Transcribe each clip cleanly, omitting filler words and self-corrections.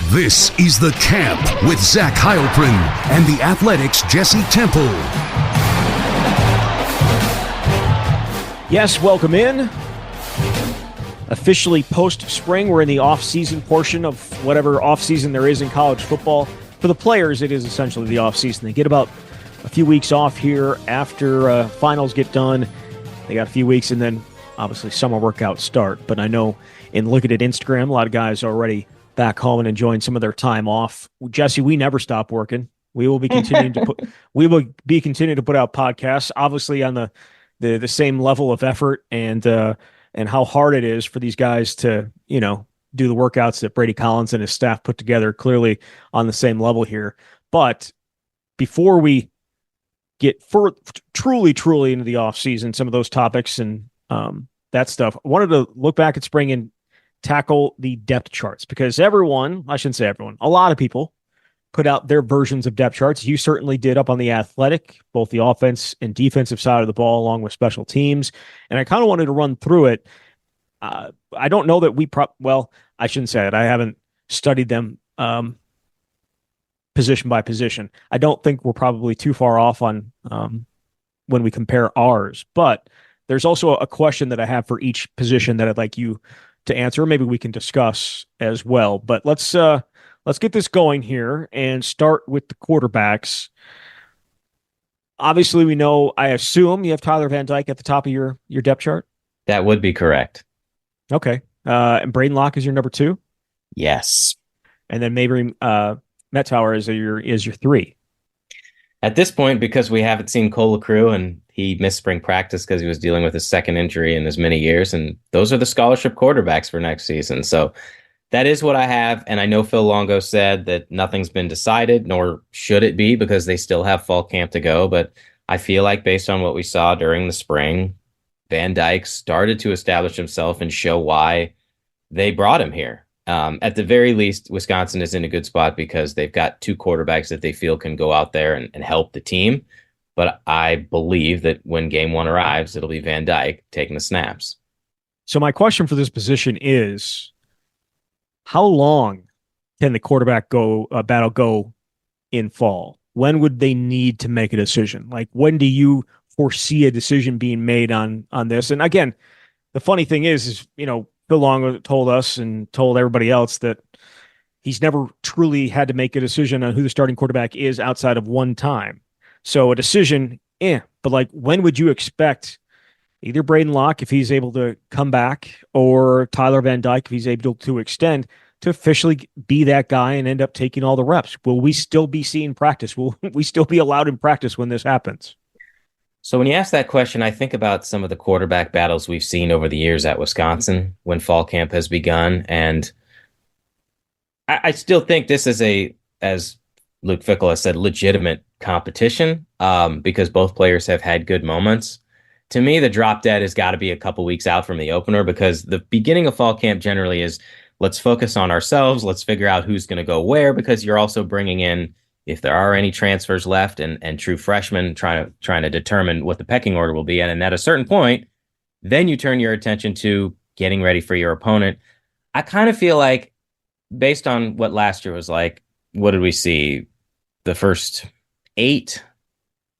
This is The Camp with Zach Heilprin and The Athletic's Jesse Temple. Yes, welcome in. Officially post-spring, we're in the off-season portion of whatever off-season there is in college football. For the players, it is essentially the off-season. They get about a few weeks off here after finals get done. They got a few weeks, and then obviously summer workouts start. But I know in looking at Instagram, a lot of guys are already back home and enjoying some of their time off. Jesse, we never stop working. We will be continuing to put out podcasts, obviously on the same level of effort and how hard it is for these guys to, do the workouts that Brady Collins and his staff put together, clearly on the same level here. But before we get truly into the off season, some of those topics and that stuff, I wanted to look back at spring and tackle the depth charts, because a lot of people put out their versions of depth charts. You certainly did up on The Athletic, both the offense and defensive side of the ball, along with special teams. And I kind of wanted to run through it. I don't know that I shouldn't say it. I haven't studied them position by position. I don't think we're probably too far off on when we compare ours, but there's also a question that I have for each position that I'd like you to answer. Maybe we can discuss as well, but let's get this going here and start with the quarterbacks. Obviously, I assume you have Tyler Van Dyke at the top of your depth chart. That would be correct. Okay. And Braden Locke is your number 2? Yes. And then maybe Mettauer is your 3. At this point, because we haven't seen Cole LaCrue and he missed spring practice because he was dealing with his second injury in as many years, and those are the scholarship quarterbacks for next season. So that is what I have, and I know Phil Longo said that nothing's been decided, nor should it be, because they still have fall camp to go, but I feel like based on what we saw during the spring, Van Dyke started to establish himself and show why they brought him here. At the very least, Wisconsin is in a good spot because they've got 2 quarterbacks that they feel can go out there and help the team. But I believe that when game 1 arrives, it'll be Van Dyke taking the snaps. So my question for this position is, how long can the quarterback battle go in fall? When would they need to make a decision? Like, when do you foresee a decision being made on this? And again, the funny thing is Phil Longo told us and told everybody else that he's never truly had to make a decision on who the starting quarterback is outside of one time. So a decision, but like, when would you expect either Braden Locke, if he's able to come back, or Tyler Van Dyke, if he's able to extend, to officially be that guy and end up taking all the reps? Will we still be seeing practice? Will we still be allowed in practice when this happens? So when you ask that question, I think about some of the quarterback battles we've seen over the years at Wisconsin when fall camp has begun. And I still think this is as Luke Fickell has said, legitimate competition because both players have had good moments. To me, the drop dead has got to be a couple weeks out from the opener, because the beginning of fall camp generally is, let's focus on ourselves. Let's figure out who's going to go where, because you're also bringing in, if there are any transfers left and true freshmen, trying to determine what the pecking order will be. And at a certain point, then you turn your attention to getting ready for your opponent. I kind of feel like, based on what last year was like, what did we see? The first 8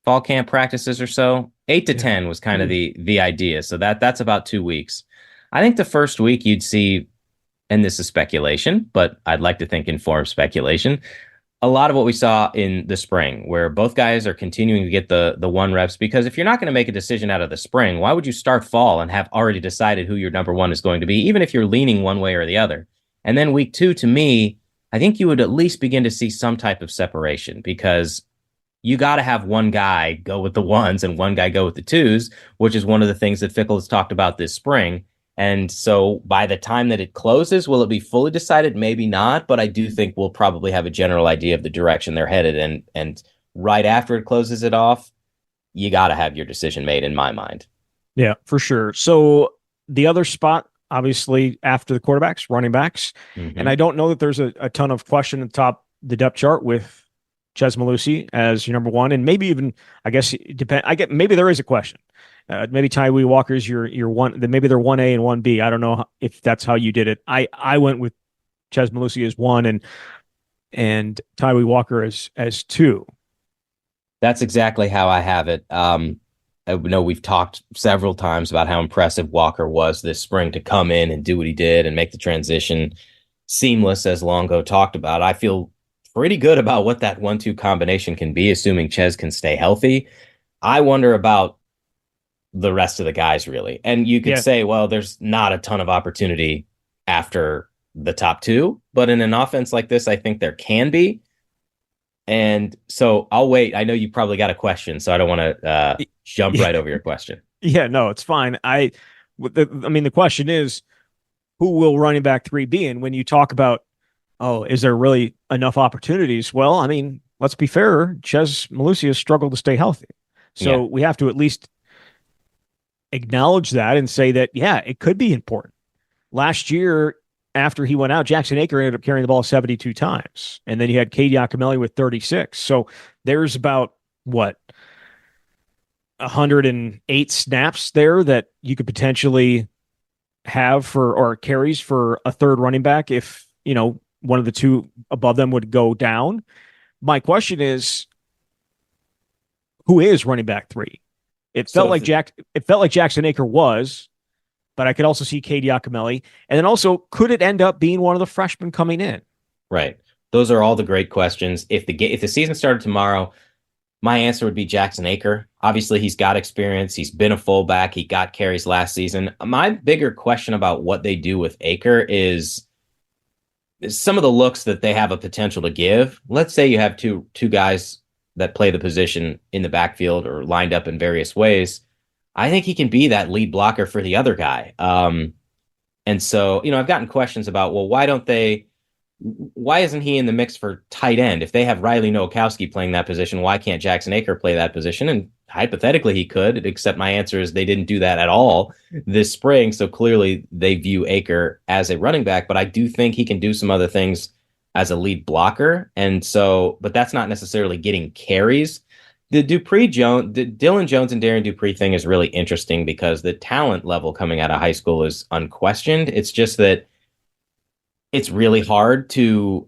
fall camp practices or so, 8 to 10 was kind of the idea. So that's about 2 weeks. I think the first week you'd see, and this is speculation, but I'd like to think informed speculation, a lot of what we saw in the spring, where both guys are continuing to get the 1 reps, because if you're not going to make a decision out of the spring, why would you start fall and have already decided who your number 1 is going to be, even if you're leaning one way or the other? And then week 2, to me, I think you would at least begin to see some type of separation, because you got to have one guy go with the 1s and one guy go with the 2s, which is one of the things that Fickell has talked about this spring. And so by the time that it closes, will it be fully decided? Maybe not, but I do think we'll probably have a general idea of the direction they're headed. And right after it closes it off, you got to have your decision made, in my mind. Yeah, for sure. So the other spot, obviously, after the quarterbacks, running backs. Mm-hmm. And I don't know that there's a ton of question at the top the depth chart with Chez Mellusi as your number 1. And maybe even, I guess, maybe there is a question. Maybe Tyree Walker's your 1. Then maybe they're 1A and 1B. I don't know if that's how you did it. I went with Ches Malusi as one and Tyree Walker as two. That's exactly how I have it. I know we've talked several times about how impressive Walker was this spring to come in and do what he did and make the transition seamless, as Longo talked about. I feel pretty good about what that 1-2 combination can be, assuming Ches can stay healthy. I wonder about the rest of the guys, really. And you could Yeah. say, well, there's not a ton of opportunity after the top two, but in an offense like this, I think there can be. And so I'll wait. I know you probably got a question, so I don't want to jump Yeah. right over your question. Yeah, no, it's fine. I mean, the question is, who will running back three be? And when you talk about, oh, is there really enough opportunities? Well, I mean, let's be fair. Ches Malusi has struggled to stay healthy. Yeah. So we have to at least acknowledge that and say that, yeah, it could be important. Last year, after he went out, Jackson Aker ended up carrying the ball 72 times. And then you had Cade Yakimelli with 36. So there's about, what, 108 snaps there that you could potentially have for or carries for a third running back if, one of the two above them would go down. My question is, who is running back three? It So felt like Jackson Aker was, but I could also see Cade Yakimelli. And then also, could it end up being one of the freshmen coming in? right. Those are all the great questions. If the season started tomorrow, my answer would be Jackson Aker. Obviously, he's got experience. He's been a fullback. He got carries last season. My bigger question about what they do with Aker is some of the looks that they have a potential to give. Let's say you have two guys that play the position in the backfield or lined up in various ways. I think he can be that lead blocker for the other guy. And so, I've gotten questions about, well, why isn't he in the mix for tight end? If they have Riley Nowakowski playing that position, why can't Jackson Aker play that position? And hypothetically, he could, except my answer is they didn't do that at all this spring. So clearly they view Aker as a running back, but I do think he can do some other things as a lead blocker. And so, but that's not necessarily getting carries. The Dylan Jones and Darren Dupree thing is really interesting because the talent level coming out of high school is unquestioned. It's just that it's really hard to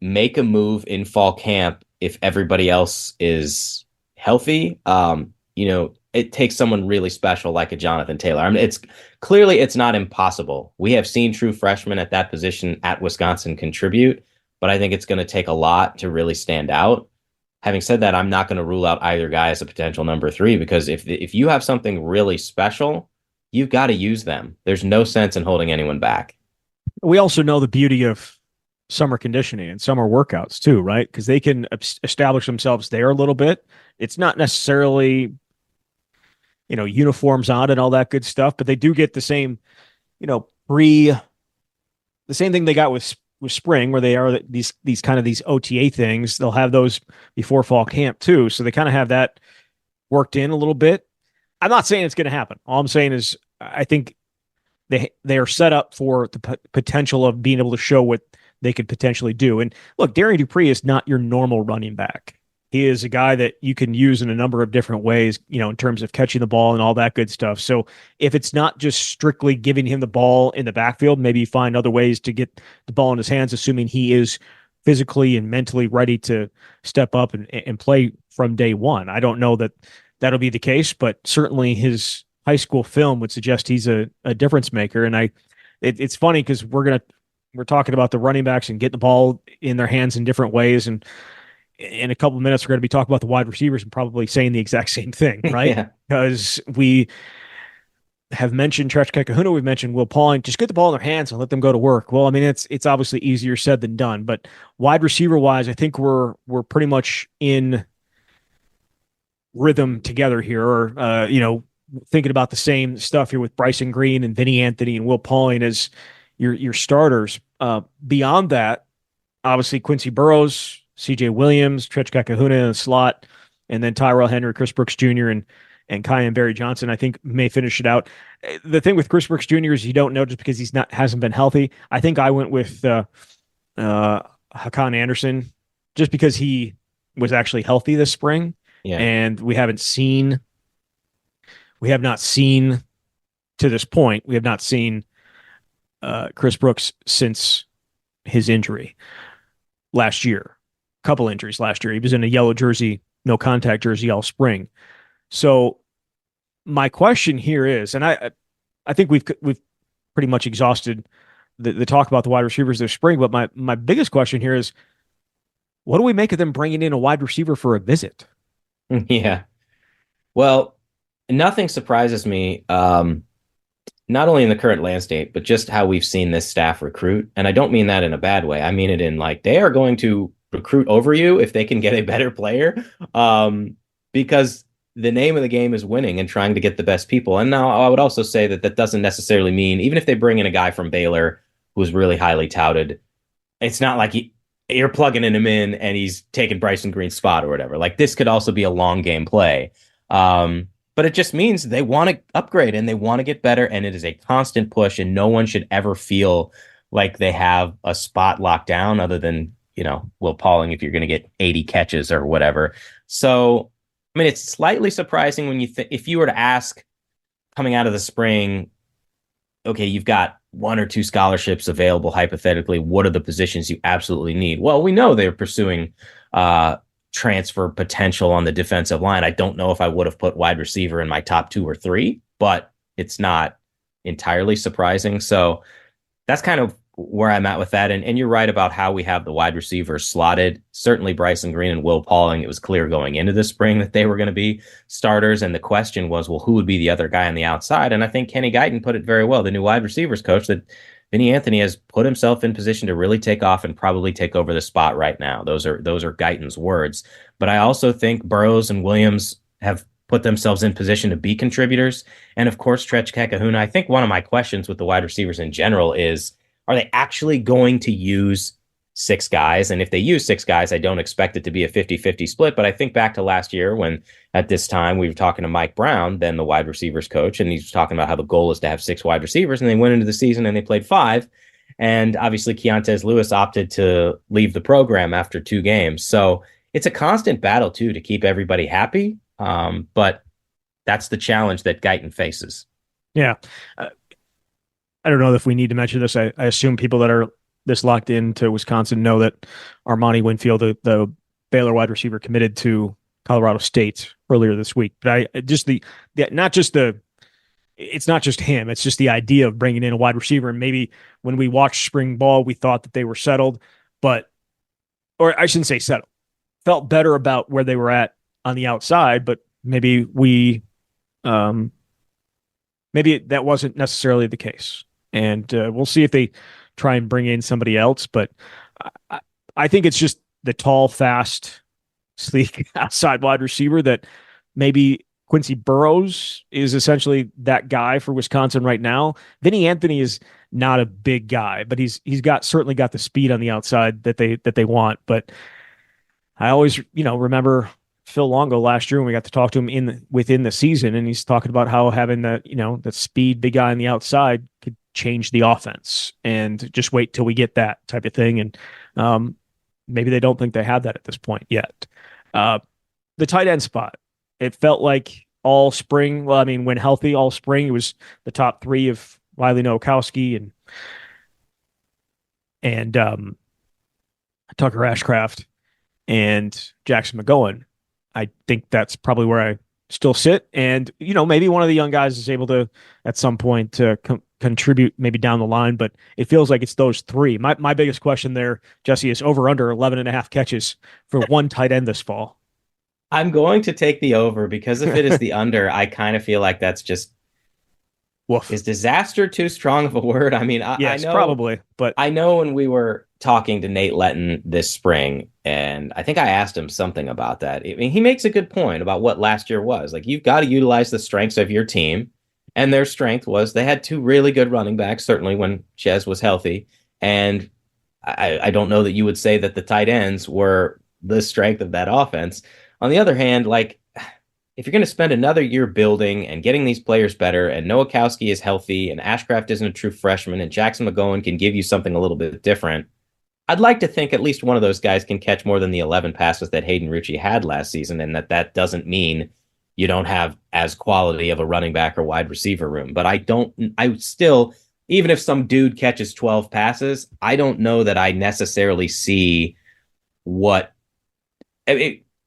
make a move in fall camp if everybody else is healthy. It takes someone really special like a Jonathan Taylor. I mean, it's not impossible. We have seen true freshmen at that position at Wisconsin contribute, but I think it's going to take a lot to really stand out. Having said that, I'm not going to rule out either guy as a potential number three because if you have something really special, you've got to use them. There's no sense in holding anyone back. We also know the beauty of summer conditioning and summer workouts too, right? Because they can establish themselves there a little bit. It's not necessarily, uniforms on and all that good stuff, but they do get the same, the same thing they got with spring, where they are these kind of these OTA things. They'll have those before fall camp too, so they kind of have that worked in a little bit. I'm not saying it's going to happen. All I'm saying is I think they are set up for the potential of being able to show what they could potentially do. And look, Darren Dupree is not your normal running back. He is a guy that you can use in a number of different ways, in terms of catching the ball and all that good stuff. So if it's not just strictly giving him the ball in the backfield, maybe find other ways to get the ball in his hands, assuming he is physically and mentally ready to step up and play from day one. I don't know that that'll be the case, but certainly his high school film would suggest he's a difference maker. And it's funny because we're talking about the running backs and getting the ball in their hands in different ways. And in a couple of minutes, we're going to be talking about the wide receivers and probably saying the exact same thing, right? Yeah. Because we have mentioned Trecka Kahuna, we've mentioned Will Pauling. Just get the ball in their hands and let them go to work. Well, I mean, it's obviously easier said than done, but wide receiver wise, I think we're pretty much in rhythm together here, or thinking about the same stuff here with Bryson Green and Vinny Anthony and Will Pauling as your starters. Beyond that, obviously Quincy Burrows, CJ Williams, Trecka Kahuna in the slot, and then Tyrell Henry, Chris Brooks Jr., and Kyan Barry Johnson, I think, may finish it out. The thing with Chris Brooks Jr. is you don't know just because hasn't been healthy. I think I went with Hakan Anderson just because he was actually healthy this spring. Yeah. And we have not seen to this point, we have not seen Chris Brooks since his injury last year. A couple injuries last year. He was in a yellow jersey, no contact jersey all spring. So my question here is, and I think we've pretty much exhausted the talk about the wide receivers this spring, but my biggest question here is, what do we make of them bringing in a wide receiver for a visit? Yeah. Well, nothing surprises me, not only in the current landscape, but just how we've seen this staff recruit. And I don't mean that in a bad way. I mean it in like they are going to recruit over you if they can get a better player. Because the name of the game is winning and trying to get the best people. And now I would also say that that doesn't necessarily mean, even if they bring in a guy from Baylor who's really highly touted, it's not like you're plugging him in and he's taking Bryson Green's spot or whatever. Like this could also be a long game play. But it just means they want to upgrade and they want to get better. And it is a constant push. And no one should ever feel like they have a spot locked down other than, Will Pauling if you're going to get 80 catches or whatever. So, I mean, it's slightly surprising when if you were to ask coming out of the spring, okay, you've got one or two scholarships available hypothetically. What are the positions you absolutely need? Well, we know they're pursuing transfer potential on the defensive line. I don't know if I would have put wide receiver in my top 2 or 3, but it's not entirely surprising. So that's kind of where I'm at with that. And you're right about how we have the wide receivers slotted. Certainly Bryson Green and Will Pauling, it was clear going into the spring that they were going to be starters. And the question was, well, who would be the other guy on the outside? And I think Kenny Guyton put it very well, the new wide receivers coach, that Vinny Anthony has put himself in position to really take off and probably take over the spot right now. Those are Guyton's words. But I also think Burrows and Williams have put themselves in position to be contributors. And of course, Tretch Kahuna. I think one of my questions with the wide receivers in general is, are they actually going to use 6 guys? And if they use 6 guys, I don't expect it to be a 50-50 split. But I think back to last year when at this time we were talking to Mike Brown, then the wide receivers coach, and he's talking about how the goal is to have 6 wide receivers. And they went into the season and they played 5. And obviously Keontez Lewis opted to leave the program after 2 games. So it's a constant battle, too, to keep everybody happy. But that's the challenge that Guyton faces. Yeah. I don't know if we need to mention this. I assume people that are this locked into Wisconsin know that Armani Winfield, the Baylor wide receiver, committed to Colorado State earlier this week. But it's not just him. It's just the idea of bringing in a wide receiver. And maybe when we watched spring ball, we thought that they were settled, or I shouldn't say settled, felt better about where they were at on the outside, but maybe that wasn't necessarily the case. And we'll see if they try and bring in somebody else. But I think it's just the tall, fast, sleek outside wide receiver that maybe Quincy Burrows is essentially that guy for Wisconsin right now. Vinny Anthony is not a big guy, but he's certainly got the speed on the outside that they want. But I always, remember Phil Longo last year when we got to talk to him within the season, and he's talking about how having that speed big guy on the outside could change the offense, and just wait till we get that type of thing. And maybe they don't think they have that at this point yet. The tight end spot, it felt like all spring. Well, I mean, when healthy all spring, it was the top 3 of Wiley Nowakowski and Tucker Ashcraft and Jackson McGowan. I think that's probably where I still sit. And, maybe one of the young guys is able to, at some point, to contribute maybe down the line, but it feels like it's those 3. My biggest question there, Jesse, is over under 11.5 catches for one tight end this fall. I'm going to take the over, because if it is the under, I kind of feel like that's just Woof. Is disaster too strong of a word? I mean, yes, I know, probably, but I know when we were talking to Nate Letton this spring, and I think I asked him something about that. I mean, he makes a good point about what last year was. Like, you've got to utilize the strengths of your team, and their strength was they had 2 really good running backs, certainly when Ches was healthy. And I don't know that you would say that the tight ends were the strength of that offense. On the other hand, like, if you're going to spend another year building and getting these players better, and Nowakowski is healthy, and Ashcraft isn't a true freshman, and Jackson McGowan can give you something a little bit different, I'd like to think at least one of those guys can catch more than the 11 passes that Hayden Ritchie had last season, and that doesn't mean you don't have as quality of a running back or wide receiver room. But I still even if some dude catches 12 passes, I don't know that I necessarily see what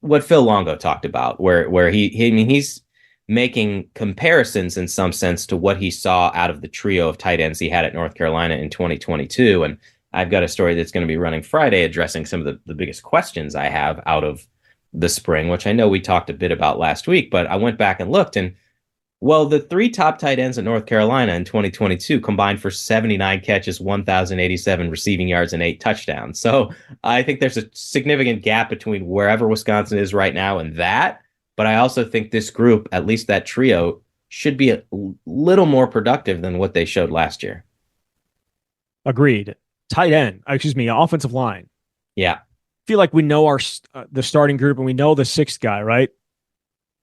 what Phil Longo talked about, where I mean, he's making comparisons in some sense to what he saw out of the trio of tight ends he had at North Carolina in 2022. And I've got a story that's going to be running Friday addressing some of the biggest questions I have out of the spring, which I know we talked a bit about last week, but I went back and looked, and well, the three top tight ends in North Carolina in 2022 combined for 79 catches, 1,087 receiving yards, and 8 touchdowns. So I think there's a significant gap between wherever Wisconsin is right now and that. But I also think this group, at least that trio, should be a little more productive than what they showed last year. Agreed. Tight end, excuse me, offensive line. Yeah. Feel like we know the starting group and we know the sixth guy, right?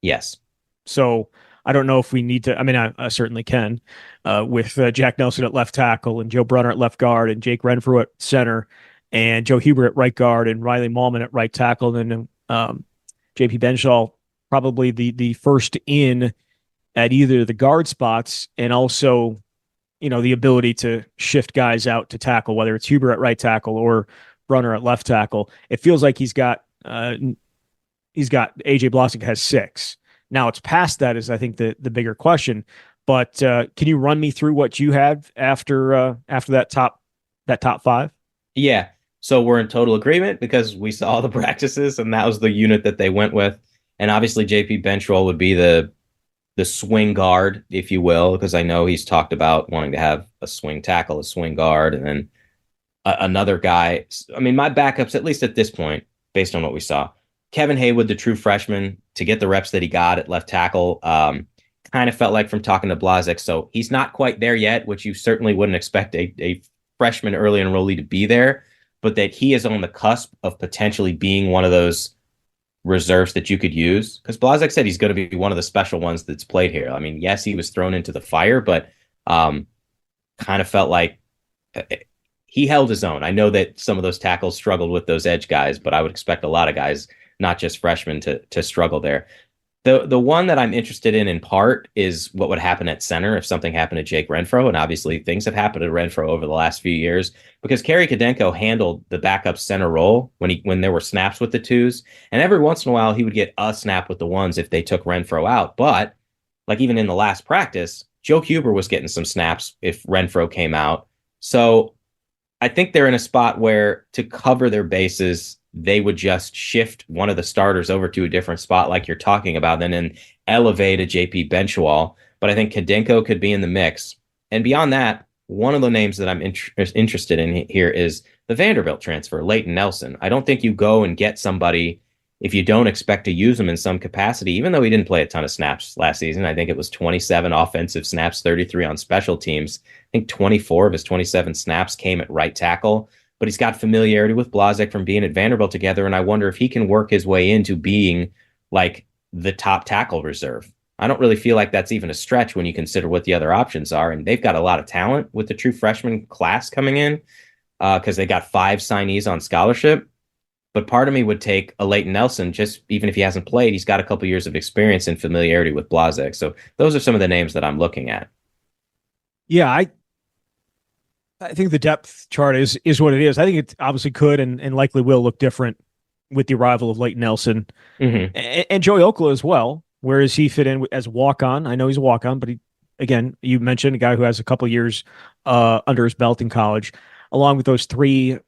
Yes. So I don't know if we need to. I mean, I certainly can, with Jack Nelson at left tackle and Joe Brunner at left guard and Jake Renfrew at center and Joe Huber at right guard and Riley Mallman at right tackle. And then JP Benshaw probably the first in at either the guard spots, and also, the ability to shift guys out to tackle, whether it's Huber at right tackle or Brunner at left tackle. It feels like he's got AJ Blosick has 6. Now it's past that is, I think, the bigger question. But can you run me through what you had after that top 5? Yeah. So we're in total agreement because we saw the practices and that was the unit that they went with. And obviously JP Benchwell would be the swing guard, if you will, because I know he's talked about wanting to have a swing tackle, a swing guard, and then another guy. I mean, my backups, at least at this point, based on what we saw, Kevin Haywood, the true freshman, to get the reps that he got at left tackle, kind of felt like from talking to Blazek. So he's not quite there yet, which you certainly wouldn't expect a freshman early enrollee to be there, but that he is on the cusp of potentially being one of those reserves that you could use. Because Blazek said he's going to be one of the special ones that's played here. I mean, yes, he was thrown into the fire, but kind of felt like he held his own. I know that some of those tackles struggled with those edge guys, but I would expect a lot of guys, not just freshmen, to struggle there. The one that I'm interested in part is what would happen at center if something happened to Jake Renfro. And obviously things have happened to Renfro over the last few years because Kerry Kadenko handled the backup center role when there were snaps with the twos. And every once in a while he would get a snap with the ones if they took Renfro out. But like even in the last practice, Joe Huber was getting some snaps if Renfro came out. So I think they're in a spot where to cover their bases, they would just shift one of the starters over to a different spot like you're talking about, and then elevate a JP Benchwall. But I think Kadenko could be in the mix. And beyond that, one of the names that I'm interested in here is the Vanderbilt transfer, Leighton Nelson. I don't think you go and get somebody if you don't expect to use him in some capacity, even though he didn't play a ton of snaps last season. I think it was 27 offensive snaps, 33 on special teams. I think 24 of his 27 snaps came at right tackle. But he's got familiarity with Blazek from being at Vanderbilt together, and I wonder if he can work his way into being like the top tackle reserve. I don't really feel like that's even a stretch when you consider what the other options are, and they've got a lot of talent with the true freshman class coming in because they got 5 signees on scholarship. But part of me would take a Leighton Nelson, just even if he hasn't played, he's got a couple years of experience and familiarity with Blazek. So those are some of the names that I'm looking at. Yeah, I think the depth chart is what it is. I think it obviously could and likely will look different with the arrival of Leighton Nelson and Joey Okla as well. Where does he fit in as a walk-on? I know he's a walk-on, but again, you mentioned a guy who has a couple years under his belt in college, along with those 3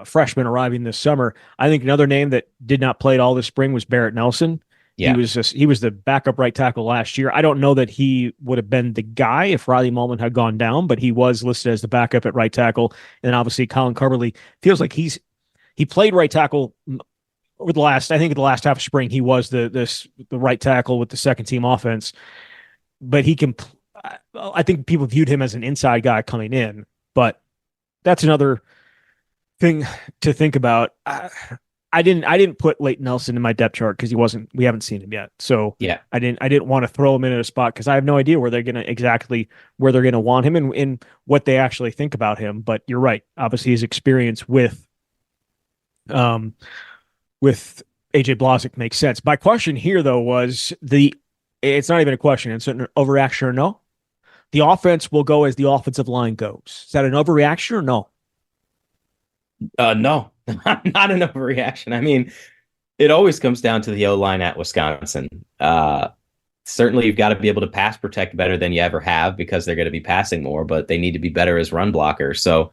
freshmen arriving this summer. I think another name that did not play at all this spring was Barrett Nelson. Yeah. He was the backup right tackle last year. I don't know that he would have been the guy if Riley Mallman had gone down, but he was listed as the backup at right tackle. And then obviously Colin Cumberly feels like he played right tackle over the last half of spring. He was the right tackle with the second team offense, but I think people viewed him as an inside guy coming in, but that's another thing to think about. I didn't put Leighton Nelson in my depth chart because we haven't seen him yet. So yeah, I didn't want to throw him in at a spot because I have no idea where they're going to want him and what they actually think about him. But you're right. Obviously his experience with AJ Blazek makes sense. My question here though was it's not even a question. It's an overreaction or no, The offense will go as the offensive line goes. Is that an overreaction or no? No, not an overreaction. I mean, it always comes down to the O line at Wisconsin. Certainly, you've got to be able to pass protect better than you ever have because they're going to be passing more, but they need to be better as run blockers. So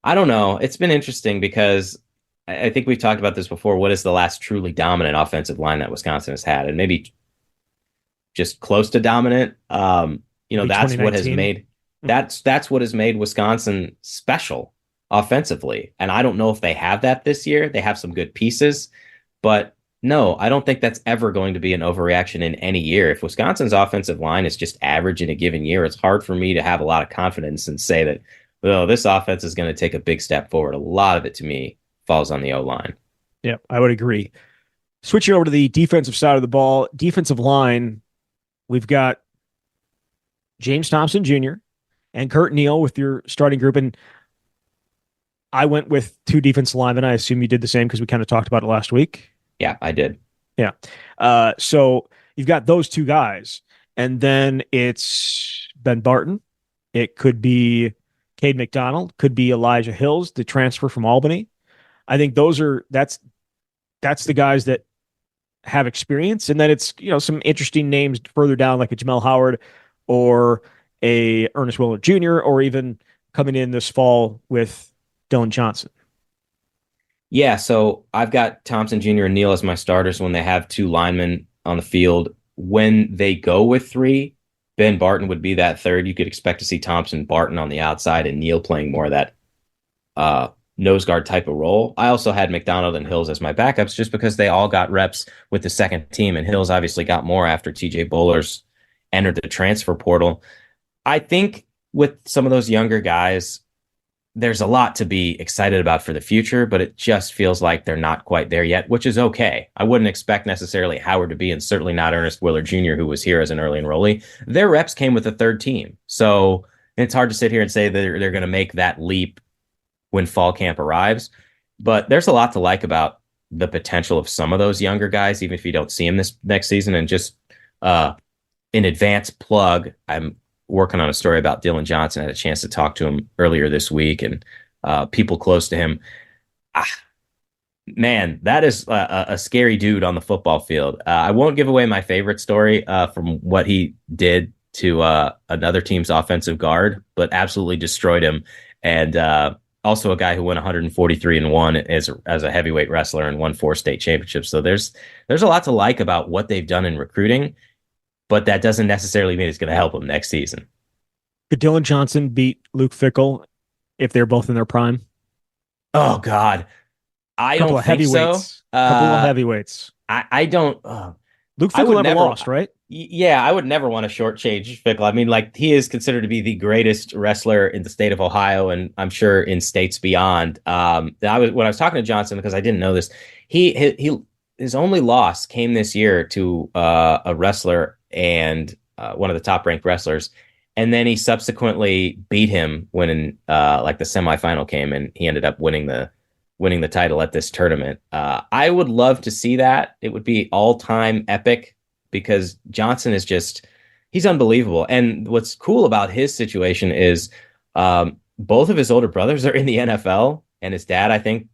I don't know. It's been interesting because I think we've talked about this before. What is the last truly dominant offensive line that Wisconsin has had? And maybe just close to dominant. Maybe That's what has 2019. made that's what has made Wisconsin special offensively. And I don't know if they have that this year. They have some good pieces, but no, I don't think that's ever going to be an overreaction in any year. If Wisconsin's offensive line is just average in a given year, it's hard for me to have a lot of confidence and say that, well, this offense is going to take a big step forward. A lot of it to me falls on the O line. Yeah, I would agree. Switching over to the defensive side of the ball, defensive line, we've got James Thompson Jr. and Kurt Neal with your starting group. And I went with two defensive linemen. I assume you did the same because we kind of talked about it last week. Yeah, I did. Yeah. So you've got those two guys. And then it's Ben Barton. It could be Cade McDonald, could be Elijah Hills, the transfer from Albany. I think that's the guys that have experience. And then it's, some interesting names further down, like a Jamel Howard or a Ernest Willard Jr., or even coming in this fall with Dylan Johnson. Yeah, so I've got Thompson Jr. and Neal as my starters when they have two linemen on the field. When they go with three, Ben Barton would be that third. You could expect to see Thompson, Barton on the outside, and Neal playing more of that nose guard type of role. I also had McDonald and Hills as my backups just because they all got reps with the second team, and Hills obviously got more after TJ Bowlers entered the transfer portal. I think with some of those younger guys, there's a lot to be excited about for the future, but it just feels like they're not quite there yet, which is okay. I wouldn't expect necessarily Howard to be, and certainly not Ernest Willard Jr., who was here as an early enrollee. Their reps came with the third team. So it's hard to sit here and say that they're going to make that leap when fall camp arrives. But there's a lot to like about the potential of some of those younger guys, even if you don't see them this next season. And just in advance plug, I'm working on a story about Dylan Johnson. I had a chance to talk to him earlier this week, and people close to him. Man, that is a scary dude on the football field. I won't give away my favorite story from what he did to another team's offensive guard, but absolutely destroyed him. And also a guy who went 143-1 as a heavyweight wrestler and won 4 state championships. So there's a lot to like about what they've done in recruiting, but that doesn't necessarily mean it's going to help them next season. Could Dylan Johnson beat Luke Fickell if they're both in their prime? Oh God, I don't think so. Couple of heavyweights. I don't. Luke Fickell never lost, right? Yeah, I would never want to shortchange Fickell. I mean, like, he is considered to be the greatest wrestler in the state of Ohio, and I'm sure in states beyond. When I was talking to Johnson, because I didn't know this, his only loss came this year to a wrestler and one of the top ranked wrestlers, and then he subsequently beat him when like the semifinal came, and he ended up winning the title at this tournament. I would love to see that. It would be all-time epic because Johnson is he's unbelievable. And what's cool about his situation is both of his older brothers are in the NFL, and his dad, I think,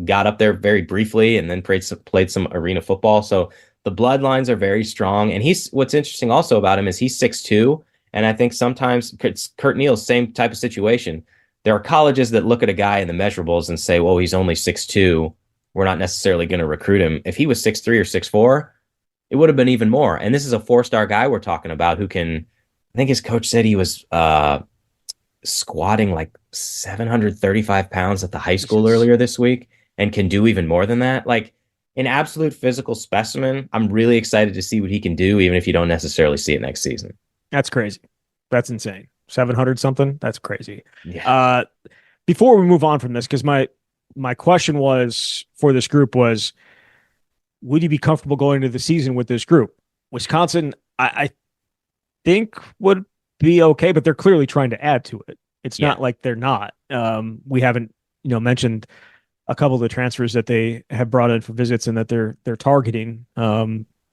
got up there very briefly and then played some arena football. So the bloodlines are very strong. And what's interesting also about him is he's 6'2", and I think sometimes Kurt Neal's same type of situation. There are colleges that look at a guy in the measurables and say, well, he's only 6'2". We're not necessarily going to recruit him. If he was 6'3" or 6'4", it would have been even more. And this is a 4-star guy we're talking about who can, I think his coach said he was squatting like 735 pounds at the high school earlier this week and can do even more than that. Like, an absolute physical specimen. I'm really excited to see what he can do, even if you don't necessarily see it next season. That's crazy. That's insane. 700 something. That's crazy. Yeah. Before we move on from this, because my question was for this group was, would you be comfortable going into the season with this group? Wisconsin, I think would be okay, but they're clearly trying to add to it. It's not like they're not. We haven't, mentioned a couple of the transfers that they have brought in for visits and that they're targeting.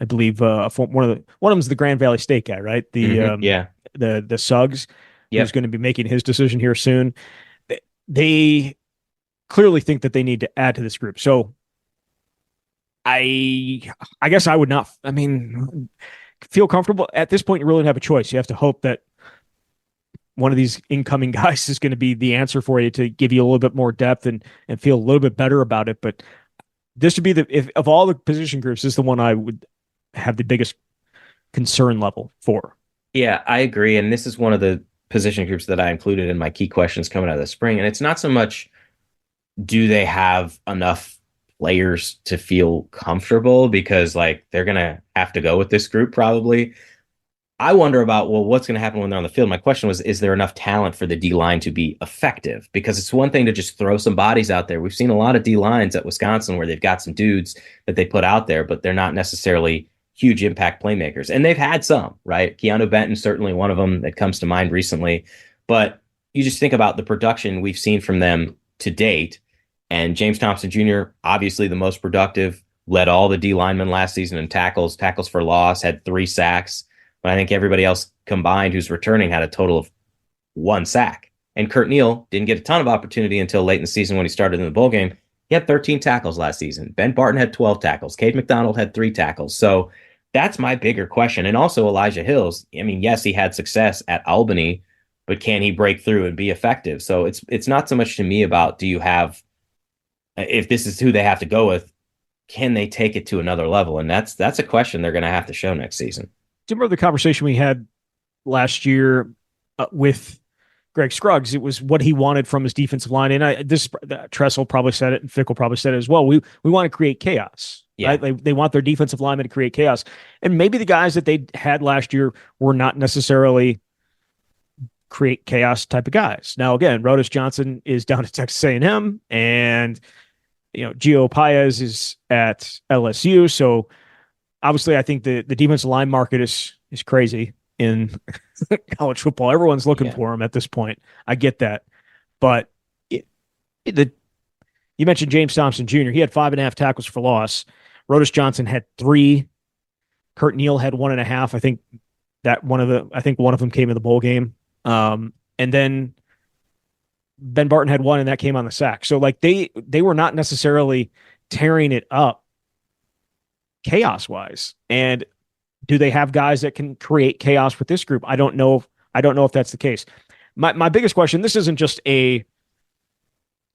I believe one of them's the Grand Valley State guy, right? Yeah. The Suggs, who's Yep. going to be making his decision here soon. They clearly think that they need to add to this group. So I I guess I would not. I mean, feel comfortable at this point. You really don't have a choice. You have to hope that one of these incoming guys is going to be the answer for you to give you a little bit more depth and feel a little bit better about it. But this would be the if of all the position groups, this is the one I would have the biggest concern level for. Yeah, I agree. And this is one of the position groups that I included in my key questions coming out of the spring. And it's not so much do they have enough players to feel comfortable because like they're gonna have to go with this group probably. I wonder about, well, what's going to happen when they're on the field? My question was, is there enough talent for the D line to be effective? Because it's one thing to just throw some bodies out there. We've seen a lot of D lines at Wisconsin where they've got some dudes that they put out there, but they're not necessarily huge impact playmakers. And they've had some, right? Keanu Benton, certainly one of them that comes to mind recently. But you just think about the production we've seen from them to date. And James Thompson Jr., obviously the most productive, led all the D linemen last season in tackles for loss, had 3 sacks. But I think everybody else combined who's returning had a total of 1 sack. And Kurt Neal didn't get a ton of opportunity until late in the season when he started in the bowl game. He had 13 tackles last season. Ben Barton had 12 tackles. Cade McDonald had 3 tackles. So that's my bigger question. And also Elijah Hills. I mean, yes, he had success at Albany, but can he break through and be effective? So it's not so much to me about do you have, if this is who they have to go with, can they take it to another level? And that's a question they're going to have to show next season. Do you remember the conversation we had last year with Greg Scruggs? It was what he wanted from his defensive line, and Tressel probably said it, and Fickle probably said it as well. We want to create chaos, Yeah. right? They want their defensive linemen to create chaos, and maybe the guys that they had last year were not necessarily create chaos type of guys. Now, again, Rodas Johnson is down at Texas A&M, and Gio Paez is at LSU, so. Obviously, I think the defensive line market is crazy in college football. Everyone's looking for him at this point. I get that, but you mentioned James Thompson Jr. He had 5.5 tackles for loss. Rodas Johnson had 3. Kurt Neal had 1.5. I think one of them came in the bowl game. And then Ben Barton had 1, and that came on the sack. So like they were not necessarily tearing it up chaos wise. And do they have guys that can create chaos with this group? I don't know if that's the case. My biggest question, this isn't just a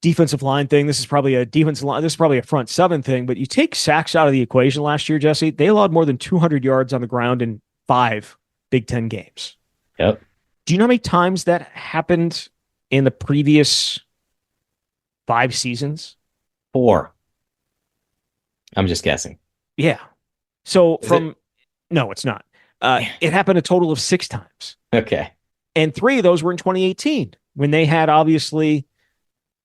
defensive line thing. This is probably a defensive line. This is probably a front 7 thing, but you take sacks out of the equation last year, Jesse, they allowed more than 200 yards on the ground in 5 Big Ten games. Yep. Do you know how many times that happened in the previous 5 seasons? 4. I'm just guessing. Yeah. So no, it's not. It happened a total of 6 times. Okay. And 3 of those were in 2018 when they had obviously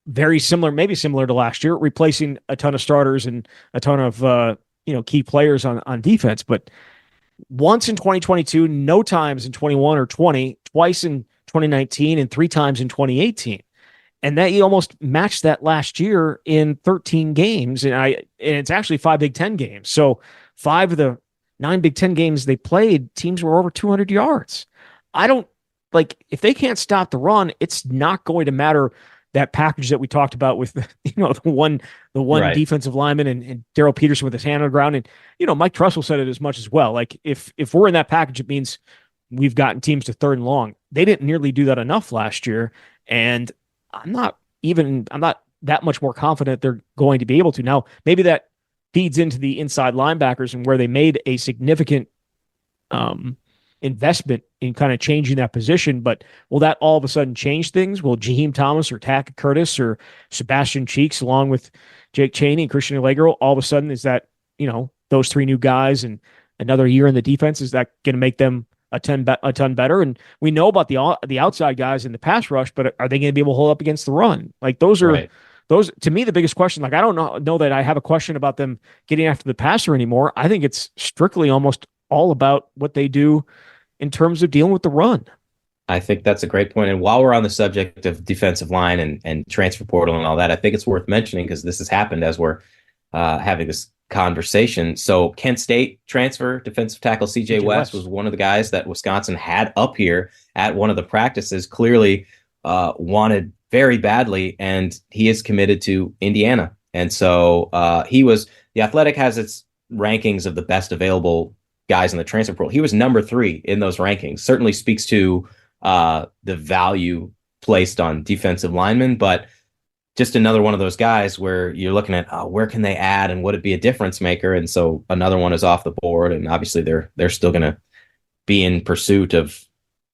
very similar, maybe similar to last year, replacing a ton of starters and a ton of key players on defense. But once in 2022, no times in 21 or 20, twice in 2019, and 3 times in 2018. And that you almost matched that last year in 13 games. And it's actually 5 Big Ten games. So 5 of the 9 Big Ten games they played, teams were over 200 yards. I don't if they can't stop the run, it's not going to matter that package that we talked about with the one right. Defensive lineman and Daryl Peterson with his hand on the ground. And, Mike Tressel said it as much as well. Like if we're in that package, it means we've gotten teams to 3rd and long. They didn't nearly do that enough last year. And I'm not that much more confident they're going to be able to. Now, maybe that feeds into the inside linebackers and where they made a significant investment in kind of changing that position. But will that all of a sudden change things? Will Jaheim Thomas or Tack Curtis or Sebastian Cheeks, along with Jake Chaney and Christian Allegro, all of a sudden is that, those 3 new guys and another year in the defense, is that going to make them a ton better? And we know about the outside guys in the pass rush, but are they going to be able to hold up against the run? Like those are right. Those to me the biggest question. Like I don't know that I have a question about them getting after the passer anymore. I think it's strictly almost all about what they do in terms of dealing with the run. I think that's a great point. And while we're on the subject of defensive line and transfer portal and all that, I think it's worth mentioning because this has happened as we're having this conversation. So Kent State transfer defensive tackle CJ CJ West West. was one of the guys that Wisconsin had up here at one of the practices, clearly wanted very badly, and he is committed to Indiana. And so the Athletic has its rankings of the best available guys in the transfer portal. He was number 3 in those rankings. Certainly speaks to the value placed on defensive linemen, but just another one of those guys where you're looking at where can they add and would it be a difference maker? And so another one is off the board, and obviously they're still going to be in pursuit of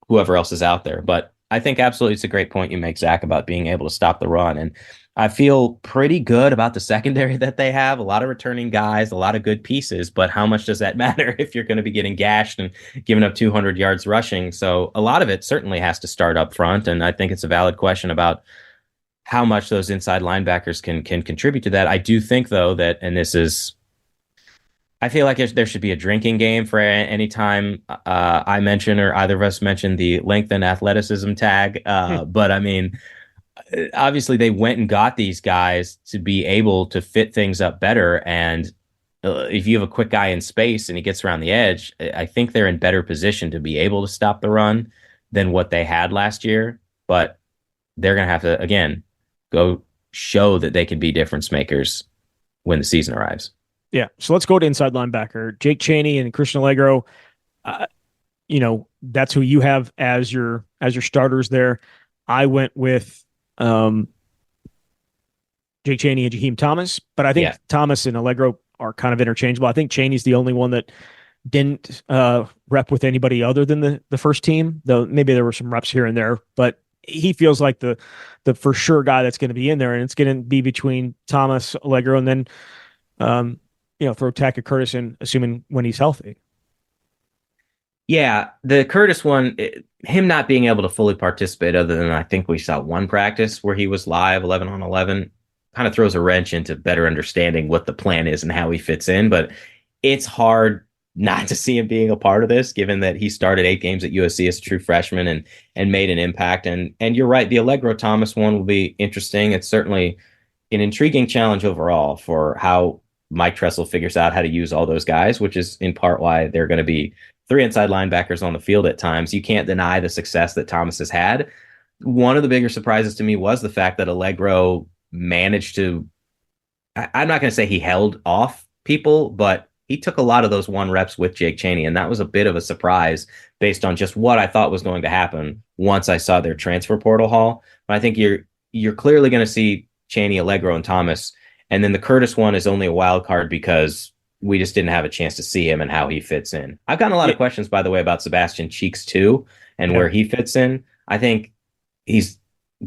whoever else is out there. But I think absolutely it's a great point you make, Zach, about being able to stop the run. And I feel pretty good about the secondary that they have. A lot of returning guys, a lot of good pieces, but how much does that matter if you're going to be getting gashed and giving up 200 yards rushing? So a lot of it certainly has to start up front. And I think it's a valid question about how much those inside linebackers can contribute to that. I do think, though, that, and this is, I feel like there should be a drinking game for any time I mention or either of us mention the length and athleticism tag. But I mean, obviously they went and got these guys to be able to fit things up better. And if you have a quick guy in space and he gets around the edge, I think they're in better position to be able to stop the run than what they had last year. But they're going to have to, again, go show that they can be difference makers when the season arrives. Yeah. So let's go to inside linebacker. Jake Chaney and Christian Allegro. That's who you have as your starters there. I went with Jake Chaney and Jaheim Thomas, but I think Thomas and Allegro are kind of interchangeable. I think Chaney's the only one that didn't rep with anybody other than the first team, though maybe there were some reps here and there, but he feels like the for sure guy that's going to be in there, and it's going to be between Thomas, Allegro, and then throw Tackett Curtis in, assuming when he's healthy. Yeah, the Curtis one, him not being able to fully participate, other than I think we saw one practice where he was live 11 on 11, kind of throws a wrench into better understanding what the plan is and how he fits in. But it's hard not to see him being a part of this, given that he started 8 games at USC as a true freshman and made an impact. And you're right, the Allegro Thomas one will be interesting. It's certainly an intriguing challenge overall for how Mike Tressel figures out how to use all those guys, which is in part why they're going to be 3 inside linebackers on the field at times. You can't deny the success that Thomas has had. One of the bigger surprises to me was the fact that Allegro managed to, I'm not going to say he held off people, but he took a lot of those 1 reps with Jake Chaney, and that was a bit of a surprise based on just what I thought was going to happen once I saw their transfer portal haul. But I think you're clearly going to see Chaney, Allegro, and Thomas, and then the Curtis one is only a wild card because we just didn't have a chance to see him and how he fits in. I've gotten a lot of questions, by the way, about Sebastian Cheeks too, and where he fits in. I think he's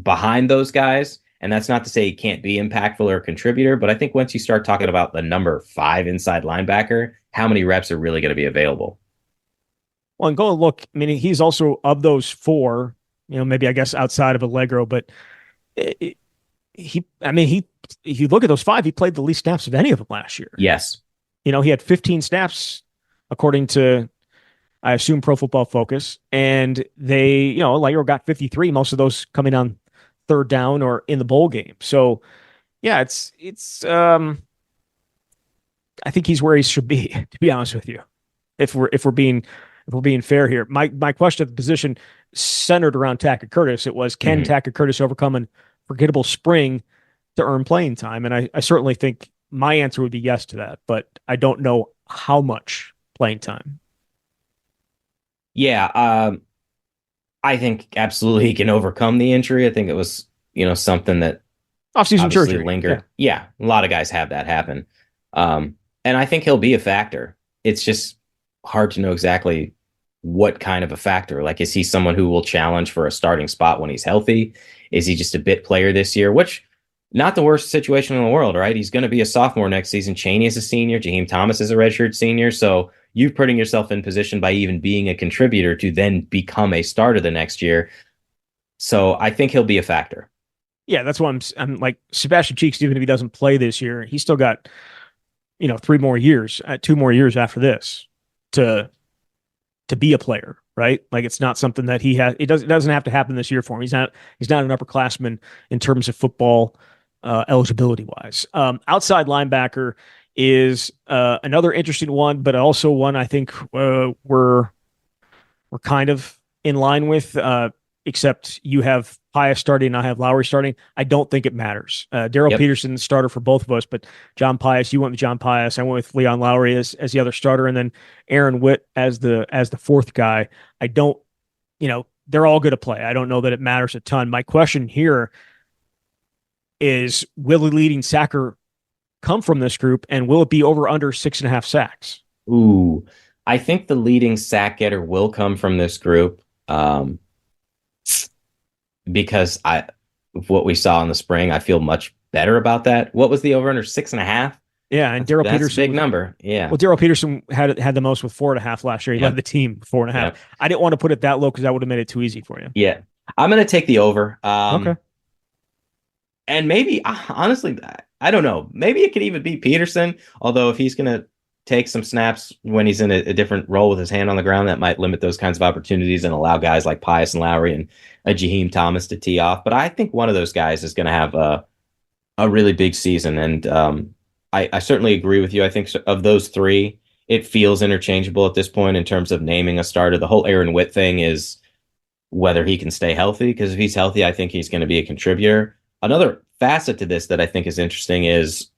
behind those guys. And that's not to say he can't be impactful or a contributor, but I think once you start talking about the number 5 inside linebacker, how many reps are really going to be available? Well, and go and look. I mean, he's also of those 4, maybe I guess outside of Allegro, but if you look at those 5, he played the least snaps of any of them last year. Yes. He had 15 snaps according to, I assume, Pro Football Focus, and they, Allegro got 53, most of those coming on 3rd down or in the bowl game. So yeah, it's I think he's where he should be, to be honest with you. If we're being fair here. My question at the position centered around Tackett Curtis. It was, can Tackett Curtis overcome an forgettable spring to earn playing time? And I certainly think my answer would be yes to that, but I don't know how much playing time. Yeah, I think absolutely he can overcome the injury. I think it was, something that off-season surgery lingered. Yeah, a lot of guys have that happen. And I think he'll be a factor. It's just hard to know exactly what kind of a factor. Like, is he someone who will challenge for a starting spot when he's healthy? Is he just a bit player this year? Which, not the worst situation in the world, right? He's going to be a sophomore next season. Chaney is a senior. Jaheim Thomas is a redshirt senior. So you're putting yourself in position by even being a contributor to then become a starter the next year. So I think he'll be a factor. Yeah, that's why I'm like Sebastian Cheeks. Even if he doesn't play this year, he's still got 3 more years, 2 more years after this to be a player, right? Like, it's not something that he has. It doesn't have to happen this year for him. He's not an upperclassman in terms of football eligibility wise. Outside linebacker, is another interesting one, but also one I think we're kind of in line with, except you have Pius starting and I have Lowry starting. I don't think it matters. Daryl Yep. Peterson starter for both of us, but John Pius, you went with John Pius. I went with Leon Lowry as the other starter, and then Aaron Witt as the fourth guy. I don't, they're all good to play. I don't know that it matters a ton. My question here is, will the leading sacker come from this group, and will it be over under 6.5 sacks? Ooh, I think the leading sack getter will come from this group, because of what we saw in the spring, I feel much better about that. What was the over under 6.5? Yeah, and Daryl That's a Peterson big number. Yeah. Well, Daryl Peterson had the most with 4.5 last year. He led Yep. the team 4.5. Yep. I didn't want to put it that low because that would have made it too easy for you. Yeah. I'm going to take the over. Okay. And maybe, honestly, I don't know. Maybe it could even be Peterson. Although if he's going to take some snaps when he's in a different role with his hand on the ground, that might limit those kinds of opportunities and allow guys like Pius and Lowry and a Jaheim Thomas to tee off. But I think one of those guys is going to have a really big season. And I certainly agree with you. I think of those three, it feels interchangeable at this point in terms of naming a starter. The whole Aaron Witt thing is whether he can stay healthy, because if he's healthy, I think he's going to be a contributor. Another facet to this that I think is interesting is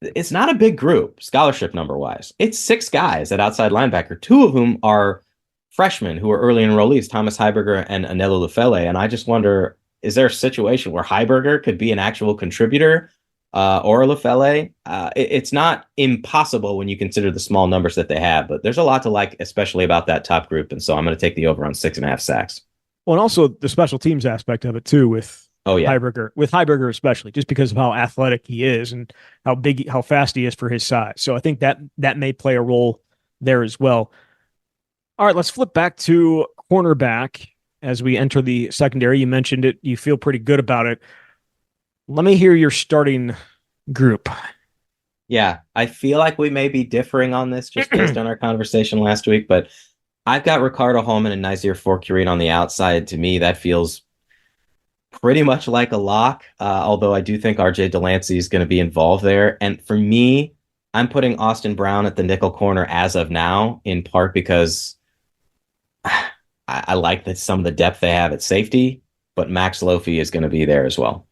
it's not a big group scholarship number wise. It's 6 guys at outside linebacker, 2 of whom are freshmen who are early enrollees, Thomas Heiberger and Anelo Lufele. And I just wonder, is there a situation where Heiberger could be an actual contributor, or Lufele? It's not impossible when you consider the small numbers that they have, but there's a lot to like, especially about that top group. And so I'm going to take the over on 6.5 sacks. Well, and also the special teams aspect of it too, with Oh yeah. Heiberger especially, just because of how athletic he is and how fast he is for his size. So I think that may play a role there as well. All right, let's flip back to cornerback as we enter the secondary. You mentioned it. You feel pretty good about it. Let me hear your starting group. Yeah, I feel like we may be differing on this just based on our conversation last week, but I've got Ricardo Holman and Nazir Forkurian on the outside. To me, that feels pretty much like a lock, although I do think RJ Delancey is going to be involved there. And for me, I'm putting Austin Brown at the nickel corner as of now, in part because I like some of the depth they have at safety, but Max Lofi is going to be there as well.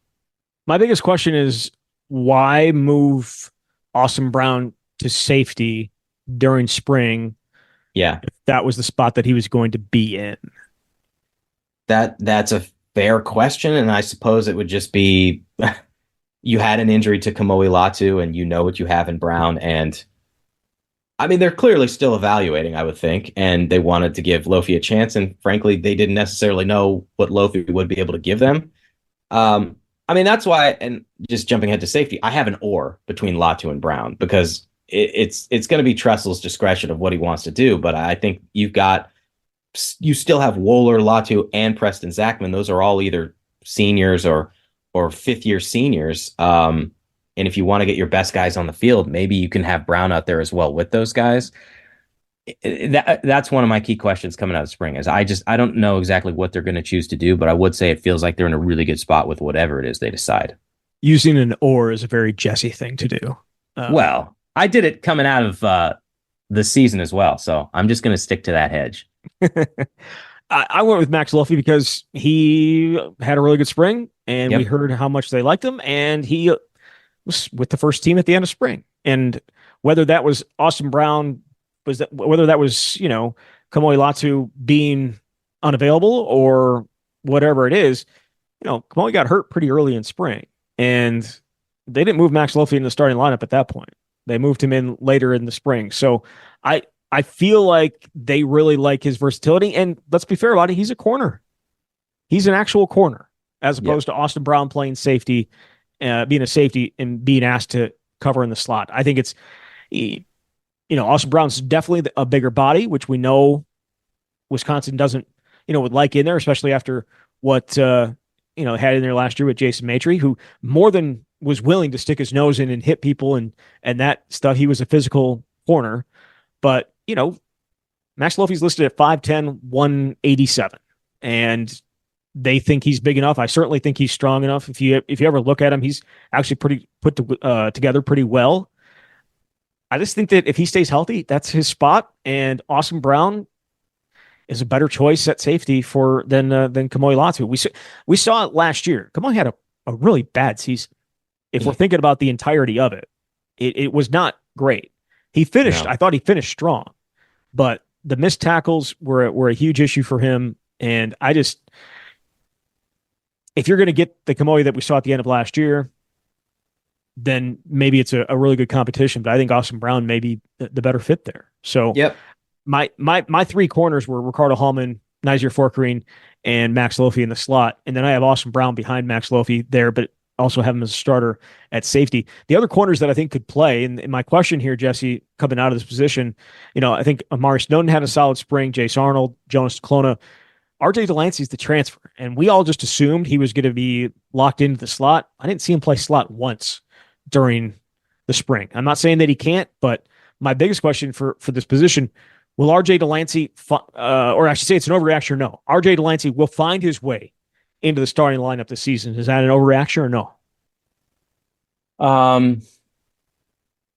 My biggest question is, why move Austin Brown to safety during spring? Yeah, if that was the spot that he was going to be in. That's a fair question, and I suppose it would just be you had an injury to Kamoi Latu, and you know what you have in Brown, and I mean they're clearly still evaluating, I would think, and they wanted to give Lofi a chance, and frankly, they didn't necessarily know what Lofi would be able to give them. I mean that's why, and just jumping ahead to safety, I have an or between Latu and Brown because it's going to be Tressel's discretion of what he wants to do, but I think you still have Wohler, Latu, and Preston Zachman. Those are all either seniors or fifth-year seniors. And if you want to get your best guys on the field, maybe you can have Brown out there as well with those guys. That's one of my key questions coming out of spring is I don't know exactly what they're going to choose to do, but I would say it feels like they're in a really good spot with whatever it is they decide. Using an or is a very Jesse thing to do. Well, I did it coming out of the season as well, so I'm just going to stick to that hedge. I went with Max Luffy because he had a really good spring, and Yep. we heard how much they liked him, and he was with the first team at the end of spring. And whether that was Austin Brown, whether that was Kamoi Latu being unavailable or whatever it is, Kamoi got hurt pretty early in spring, and they didn't move Max Luffy in the starting lineup at that point. They moved him in later in the spring. So I feel like they really like his versatility. And let's be fair about it, he's a corner. He's an actual corner, as opposed to Austin Brown playing safety, being a safety and being asked to cover in the slot. I think it's, Austin Brown's definitely a bigger body, which we know Wisconsin doesn't, would like in there, especially after what, had in there last year with Jason Maitre, who more than was willing to stick his nose in and hit people and that stuff. He was a physical corner, but Max Lofi's listed at 5'10", 187, and they think he's big enough. I certainly think he's strong enough. If you ever look at him, he's actually pretty put together pretty well. I just think that if he stays healthy, that's his spot. And Austin Brown is a better choice at safety than Kamoi Latu. We saw it last year. Kamoi had a really bad season. If we're thinking about the entirety of it, it was not great. He finished. No. I thought he finished strong, but the missed tackles were a huge issue for him. And if you're going to get the Kamoi that we saw at the end of last year, then maybe it's a really good competition. But I think Austin Brown may be the better fit there. So Yep. My three corners were Ricardo Hallman, Nizier Forkerine, and Max Lofi in the slot. And then I have Austin Brown behind Max Lofi there, but also have him as a starter at safety. The other corners that I think could play, and my question here, Jesse, coming out of this position, I think Amari Snowden had a solid spring, Jace Arnold, Jonas Clona. RJ Delancey's the transfer, and we all just assumed he was going to be locked into the slot. I didn't see him play slot once during the spring. I'm not saying that he can't, but my biggest question for this position, will RJ Delancey, or I should say it's an overreaction or no? RJ Delancey will find his way into the starting lineup this season. Is that an overreaction or no?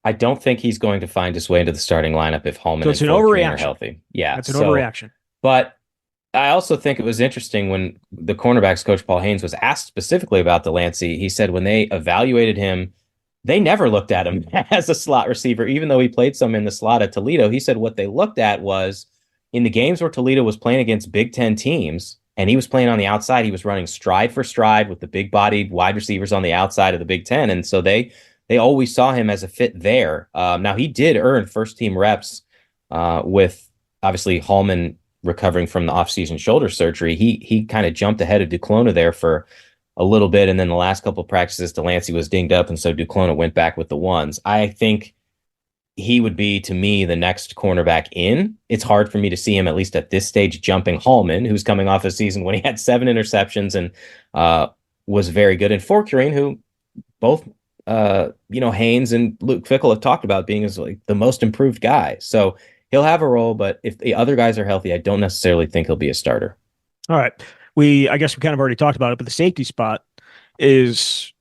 I don't think he's going to find his way into the starting lineup if Hallman so it's and an Fortune overreaction. are healthy. Yeah, that's an overreaction. But I also think it was interesting when the cornerbacks coach Paul Haynes was asked specifically about Delancey. He said when they evaluated him, they never looked at him as a slot receiver, even though he played some in the slot at Toledo. He said what they looked at was in the games where Toledo was playing against Big Ten teams and he was playing on the outside, he was running stride for stride with the big-bodied wide receivers on the outside of the Big Ten. And so they always saw him as a fit there. Now, he did earn first-team reps with, obviously, Hallman recovering from the offseason shoulder surgery. He kind of jumped ahead of Duclona there for a little bit, and then the last couple of practices, Delancey was dinged up, and so Duclona went back with the ones. I think he would be, to me, the next cornerback in. It's hard for me to see him, at least at this stage, jumping Hallman, who's coming off a season when he had 7 interceptions and was very good, and Forkerine, who both Haynes and Luke Fickell have talked about being as like the most improved guy. So he'll have a role, but if the other guys are healthy, I don't necessarily think he'll be a starter. All right. I guess we kind of already talked about it, but the safety spot is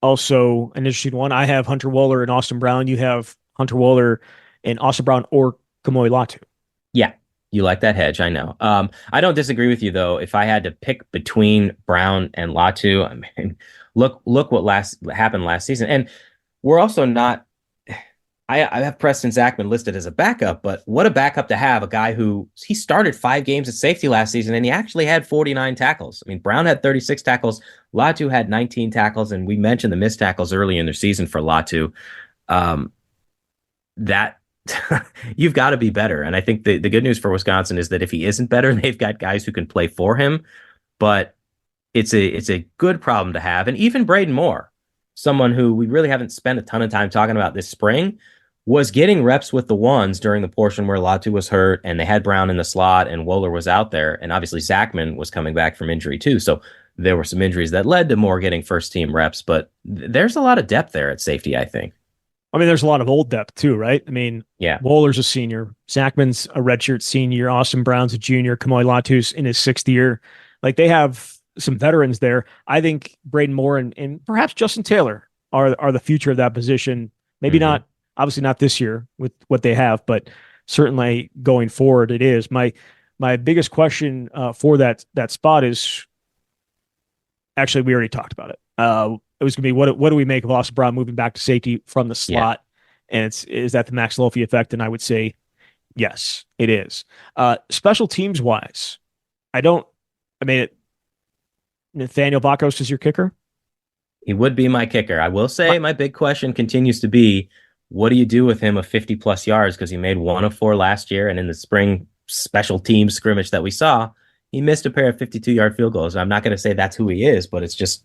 also an interesting one. I have Hunter Wohler and Austin Brown. You have Hunter Wohler and Austin Brown or Kamoi Latu. Yeah, you like that hedge, I know. I don't disagree with you, though. If I had to pick between Brown and Latu, I mean, look what happened last season. And we're also not, I have Preston Zachman listed as a backup, but what a backup to have, a guy he started 5 games at safety last season, and he actually had 49 tackles. I mean, Brown had 36 tackles, Latu had 19 tackles, and we mentioned the missed tackles early in the season for Latu. That you've got to be better. And I think the good news for Wisconsin is that if he isn't better, they've got guys who can play for him, but it's a good problem to have. And even Braden Moore, someone who we really haven't spent a ton of time talking about this spring, was getting reps with the ones during the portion where Latu was hurt and they had Brown in the slot and Wohler was out there. And obviously Zachman was coming back from injury too. So there were some injuries that led to Moore getting first team reps, but there's a lot of depth there at safety, I think. I mean, there's a lot of old depth too, right? I mean, yeah, Wohler's a senior, Zachman's a redshirt senior, Austin Brown's a junior, Kamoi Latu's in his 6th year. Like they have some veterans there. I think Braden Moore and perhaps Justin Taylor are the future of that position. Maybe not, obviously not this year with what they have, but certainly going forward it is. My biggest question for that spot is, actually we already talked about it. It was going to be what do we make of Austin Brown moving back to safety from the slot? Yeah. And is that the Max Lofi effect? And I would say yes, it is. Special teams wise, Nathaniel Bakos is your kicker? He would be my kicker. I will say my big question continues to be, what do you do with him of 50-plus yards? Because he made 1 of 4 last year, and in the spring special team scrimmage that we saw, he missed a pair of 52-yard field goals. I'm not going to say that's who he is, but it's just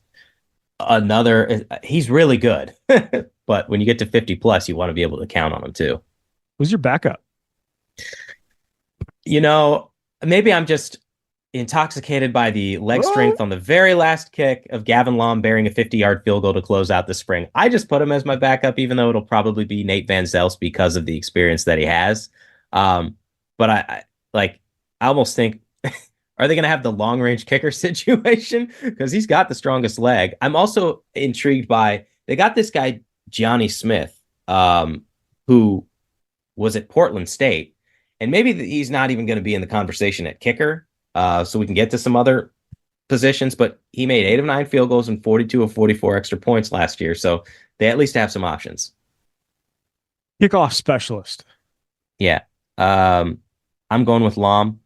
he's really good. But when you get to 50-plus, you want to be able to count on him, too. Who's your backup? Maybe I'm just intoxicated by the leg strength on the very last kick of Gavin Lom bearing a 50-yard field goal to close out the spring. I just put him as my backup, even though it'll probably be Nate Van Zelst because of the experience that he has. But I almost think, are they going to have the long-range kicker situation? Because he's got the strongest leg. I'm also intrigued by, they got this guy, Johnny Smith, who was at Portland State. And maybe he's not even going to be in the conversation at kicker. So we can get to some other positions, but he made 8 of 9 field goals and 42 of 44 extra points last year. So they at least have some options. Kickoff specialist. Yeah. I'm going with Lom,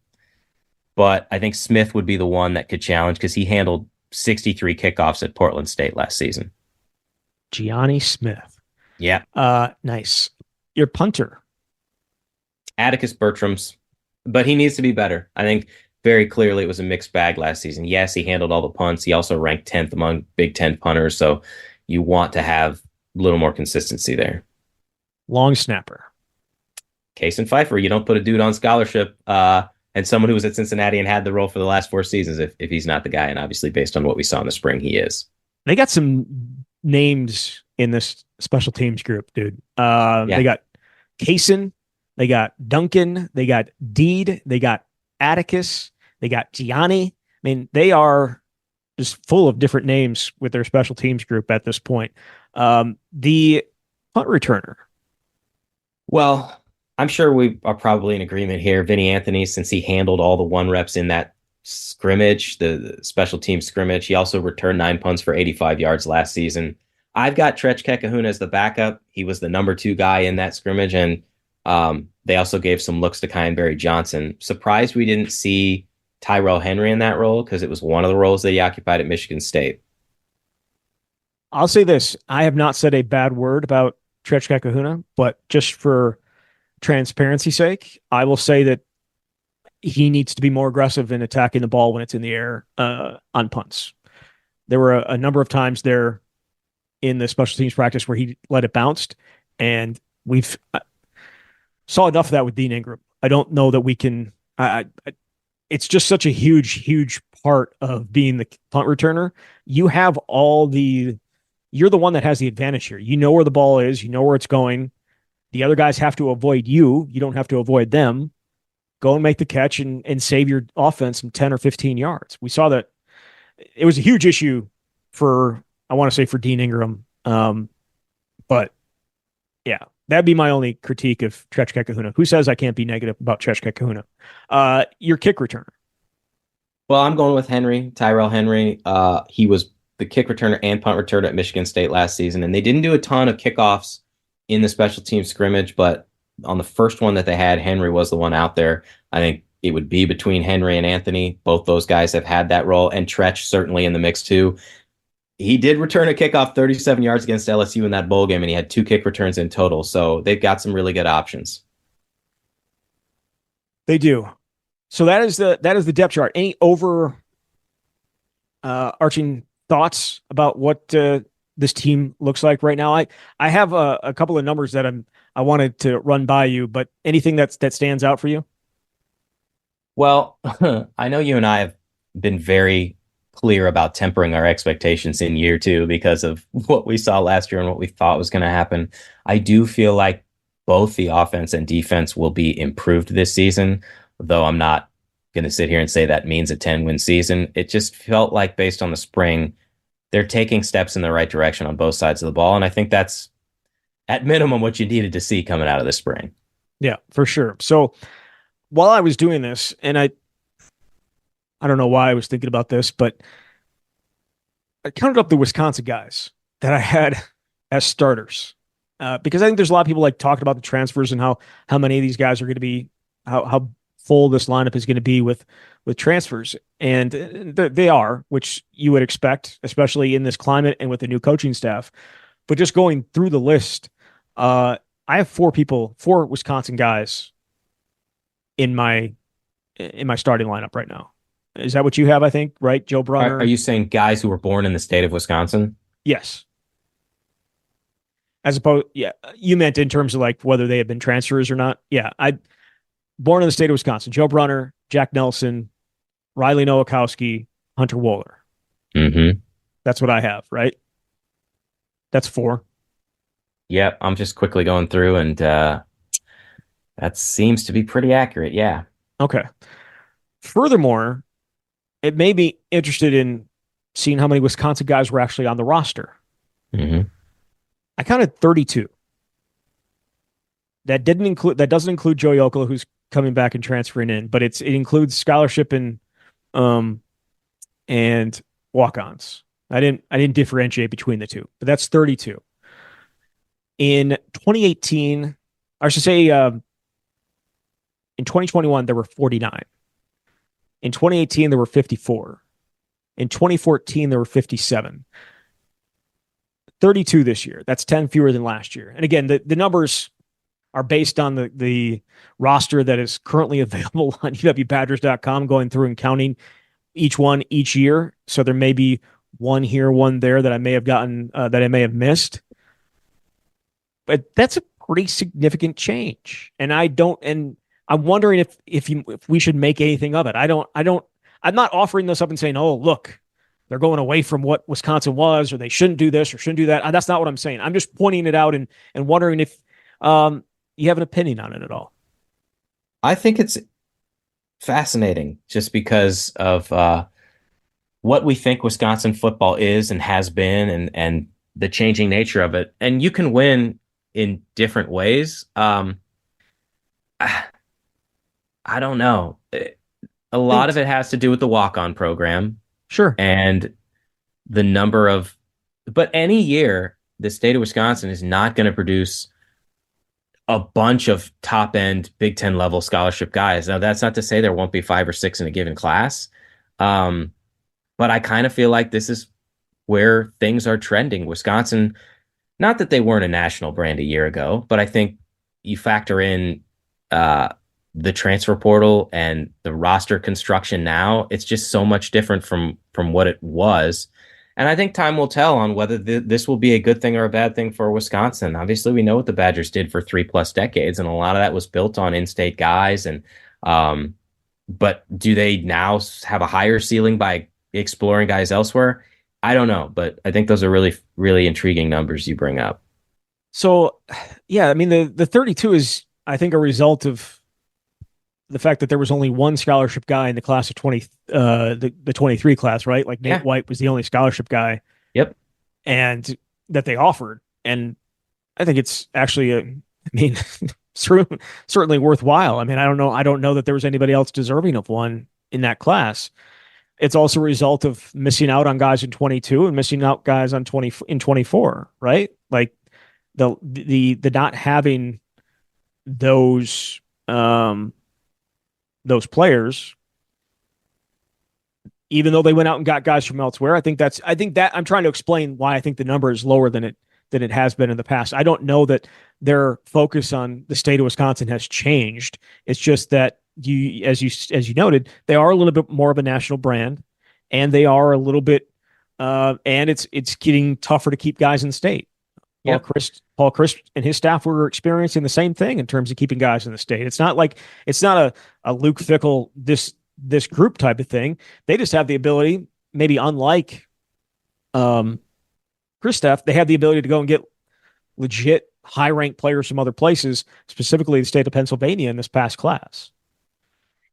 but I think Smith would be the one that could challenge because he handled 63 kickoffs at Portland State last season. Gianni Smith. Yeah. Nice. Your punter. Atticus Bertram's, but he needs to be better. I think very clearly it was a mixed bag last season. Yes, he handled all the punts. He also ranked 10th among Big Ten punters. So you want to have a little more consistency there. Long snapper. Case and Pfeiffer, you don't put a dude on scholarship and someone who was at Cincinnati and had the role for the last 4 seasons if he's not the guy. And obviously, based on what we saw in the spring, he is. They got some names in this special teams group, dude. Yeah. They got Kaysen, they got Duncan, they got Deed, they got Atticus, they got Gianni. I mean, they are just full of different names with their special teams group at this point. The punt returner. Well, I'm sure we are probably in agreement here. Vinny Anthony, since he handled all the 1 reps in that scrimmage, the special team scrimmage, he also returned 9 punts for 85 yards last season. I've got Tretch Kekahuna as the backup. He was the number 2 guy in that scrimmage, and they also gave some looks to Kyan Barry Johnson. Surprised we didn't see Tyrell Henry in that role because it was one of the roles that he occupied at Michigan State. I'll say this. I have not said a bad word about Tretch Kekahuna, but just for transparency's sake, I will say that he needs to be more aggressive in attacking the ball when it's in the air on punts. There were a number of times there in the special teams practice where he let it bounce, and we've saw enough of that with Dean Ingram. I don't know that we can. It's just such a huge part of being the punt returner. You have you're the one that has the advantage here. You know where the ball is. You know where it's going. The other guys have to avoid you. You don't have to avoid them. Go and make the catch and save your offense from 10 or 15 yards. We saw that it was a huge issue for Dean Ingram. But yeah, that'd be my only critique of Tretch Kekahuna. Who says I can't be negative about Tretch Kekahuna? Your kick returner. Well, I'm going with Henry, Tyrell Henry. He was the kick returner and punt returner at Michigan State last season, and they didn't do a ton of kickoffs in the special team scrimmage, but on the first one that they had, Henry was the one out there. I think it would be between Henry and Anthony. Both those guys have had that role, and Tretch certainly in the mix too. He did return a kickoff 37 yards against LSU in that bowl game, and he had 2 kick returns in total. So they've got some really good options. They do. So that is the depth chart. Any arching thoughts about what this team looks like right now? I have a couple of numbers that I wanted to run by you, but anything that stands out for you? Well, I know you and I have been very clear about tempering our expectations in year 2 because of what we saw last year and what we thought was going to happen. I do feel like both the offense and defense will be improved this season, though I'm not going to sit here and say that means a 10-win season. It just felt like based on the spring, they're taking steps in the right direction on both sides of the ball. And I think that's at minimum what you needed to see coming out of the spring. Yeah, for sure. So while I was doing this, and I don't know why I was thinking about this, but I counted up the Wisconsin guys that I had as starters. Because I think there's a lot of people like talking about the transfers and how many of these guys are going to be, how full this lineup is going to be with transfers. And they are, which you would expect, especially in this climate and with the new coaching staff. But just going through the list, I have 4 Wisconsin guys in my starting lineup right now. Is that what you have? I think, right? Joe Brunner. Are you saying guys who were born in the state of Wisconsin? Yes. As opposed, yeah, you meant in terms of like whether they have been transfers or not. Yeah, born in the state of Wisconsin. Joe Brunner, Jack Nelson, Riley Nowakowski, Hunter Wohler. Mm-hmm. That's what I have, right? That's 4. Yep, I'm just quickly going through, and that seems to be pretty accurate. Yeah. Okay. Furthermore, it made me interested in seeing how many Wisconsin guys were actually on the roster. Mm-hmm. I counted 32. that doesn't include Joey Okla, who's coming back and transferring in, but it includes scholarship um and walk-ons. I didn't differentiate between the two, but that's 32. In 2018, I should say in 2021 there were 49. In 2018 there were 54. In 2014 there were 57. 32 this year. That's 10 fewer than last year. And again, the numbers are based on the roster that is currently available on ewbadgers.com, going through and counting each one each year. So there may be one here, one there that I may have gotten that I may have missed. But that's a pretty significant change. And I'm wondering if we should make anything of it. I'm not offering this up and saying, "Oh, look, they're going away from what Wisconsin was, or they shouldn't do this or shouldn't do that." That's not what I'm saying. I'm just pointing it out and wondering if you have an opinion on it at all. I think it's fascinating just because of what we think Wisconsin football is and has been, and the changing nature of it. And you can win in different ways. I don't know. A lot of it has to do with the walk-on program. Sure. And the number of, but any year, the state of Wisconsin is not going to produce a bunch of top end Big Ten level scholarship guys. Now, that's not to say there won't be 5 or 6 in a given class. But I kind of feel like this is where things are trending. Wisconsin, not that they weren't a national brand a year ago, but I think you factor in the transfer portal and the roster construction now, it's just so much different from what it was. And I think time will tell on whether this will be a good thing or a bad thing for Wisconsin. Obviously, we know what the Badgers did for 3+ decades, and a lot of that was built on in-state guys. And but do they now have a higher ceiling by exploring guys elsewhere? I don't know, but I think those are really, really intriguing numbers you bring up. So, yeah, I mean the 32 is, I think, a result of the fact that there was only one scholarship guy in the class of 20, the 23 class, right? Like Nate White was the only scholarship guy. Yep. And that they offered. And I think it's actually, I mean, certainly worthwhile. I mean, I don't know that there was anybody else deserving of one in that class. It's also a result of missing out on guys in 22 and missing out guys on 20 in 24, right? Like the not having those players, even though they went out and got guys from elsewhere. I think that I'm trying to explain why I think the number is lower than it has been in the past. I don't know that their focus on the state of Wisconsin has changed. It's just that as you noted, they are a little bit more of a national brand, and they are a little bit and it's getting tougher to keep guys in state. Yep. Paul Chryst and his staff were experiencing the same thing in terms of keeping guys in the state. It's not a Luke Fickell, this group type of thing. They just have the ability, maybe unlike Chryst staff, they have the ability to go and get legit high-ranked players from other places, specifically the state of Pennsylvania in this past class.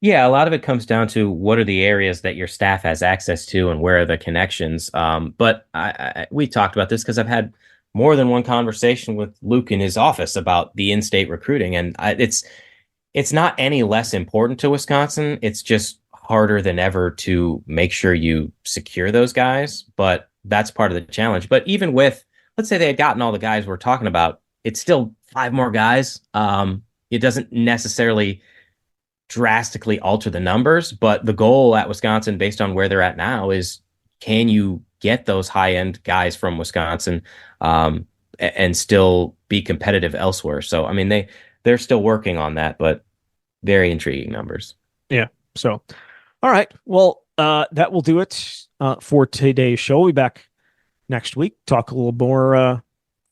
Yeah, a lot of it comes down to what are the areas that your staff has access to and where are the connections. But we talked about this because I've had more than one conversation with Luke in his office about the in-state recruiting, and it's not any less important to Wisconsin. It's just harder than ever to make sure you secure those guys, but that's part of the challenge. But even with, let's say they had gotten all the guys we're talking about, it's still 5 more guys. It doesn't necessarily drastically alter the numbers, but the goal at Wisconsin, based on where they're at now, is can you get those high-end guys from Wisconsin and still be competitive elsewhere? So, I mean, they're still working on that, but very intriguing numbers. Yeah. So, all right. Well, that will do it for today's show. We'll be back next week, talk a little more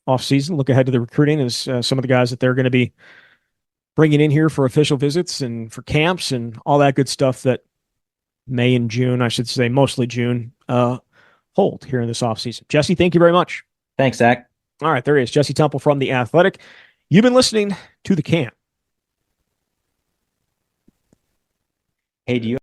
off-season, look ahead to the recruiting as some of the guys that they're going to be bringing in here for official visits and for camps and all that good stuff that May and June, I should say, mostly June, hold here in this offseason. Jesse, thank you very much. Thanks, Zach. All right, there he is, Jesse Temple from The Athletic. You've been listening to The Camp. Hey, do you